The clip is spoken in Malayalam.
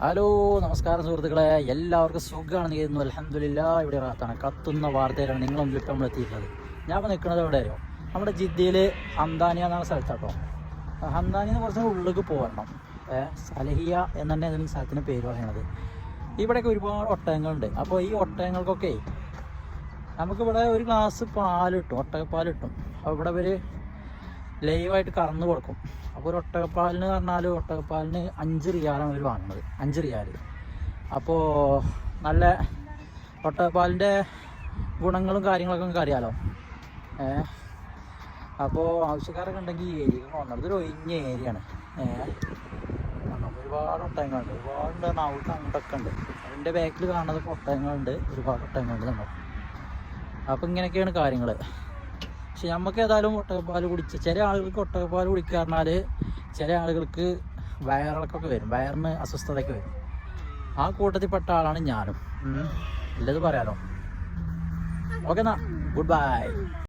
ഹലോ നമസ്കാരം സുഹൃത്തുക്കളെ, എല്ലാവർക്കും സുഖമാണെന്ന് കരുതുന്നു. അൽഹംദുലില്ലാ. ഇവിടെ റാത്താണ്. കത്തുന്ന വാർത്തയിലാണ് നിങ്ങളുടെ മുമ്പിൽ ഇപ്പം നമ്മൾ എത്തിയിട്ടുള്ളത്. ഞാൻ ഇപ്പോൾ നിൽക്കുന്നത് എവിടെ അറിയോ? നമ്മുടെ ജിദ്ദയിൽ ഹംദാനിയ എന്നാണ് സ്ഥലത്താട്ടോ. ഹംദാനിന്ന് കുറച്ച് ഉള്ളിലേക്ക് പോകണം. സലഹിയ എന്ന് തന്നെ അതിന് സ്ഥലത്തിന് പേര് പറയണത്. ഇവിടെയൊക്കെ ഒരുപാട് ഒട്ടകങ്ങളുണ്ട്. അപ്പോൾ ഈ ഒട്ടകങ്ങൾക്കൊക്കെ നമുക്കിവിടെ ഒരു ഗ്ലാസ് പാൽ കിട്ടും, ഒട്ടകപ്പാൽ കിട്ടും. അപ്പോൾ ഇവിടെ ഇവർ ലൈവായിട്ട് കറന്ന് കൊടുക്കും. അപ്പോൾ ഒരു ഒട്ടകപ്പാലിന് പറഞ്ഞാൽ ഒട്ടകപ്പാലിന് 5 റിയാലാണ് അവർ വാങ്ങുന്നത്, 5 റിയാൽ. അപ്പോൾ നല്ല ഒട്ടകപ്പാലിൻ്റെ ഗുണങ്ങളും കാര്യങ്ങളൊക്കെ നമുക്ക് അറിയാമല്ലോ. അപ്പോൾ ആവശ്യക്കാരൊക്കെ ഉണ്ടെങ്കിൽ ഈ ഏരിയക്ക് പോകുന്നത് ഇതൊരു ഒഴിഞ്ഞ ഏരിയയാണ്. ഒരുപാട് ഒട്ടകങ്ങളുണ്ട്, ഒരുപാടുണ്ട്. നാളത്തെ അങ്ങോട്ടൊക്കെ ഉണ്ട്. അതിൻ്റെ ബാക്കിൽ കാണുന്നത് ഒട്ടകങ്ങളുണ്ട്, ഒരുപാട് ഒട്ടകങ്ങളുണ്ട് നമ്മൾ. അപ്പോൾ ഇങ്ങനെയൊക്കെയാണ് കാര്യങ്ങൾ. പക്ഷെ നമുക്ക് ഏതായാലും ഒട്ടകപ്പാൽ കുടിച്ച് ചില ആളുകൾക്ക് ഒട്ടകപ്പാൽ കുടിക്കുക പറഞ്ഞാൽ ചില ആളുകൾക്ക് വയറിളക്കൊക്കെ വരും, വയറിന് അസ്വസ്ഥതയൊക്കെ വരും. ആ കൂട്ടത്തിൽപ്പെട്ട ആളാണ് ഞാനും. ഇല്ലത് പറയാലോ. ഓക്കെ എന്നാ, ഗുഡ് ബൈ.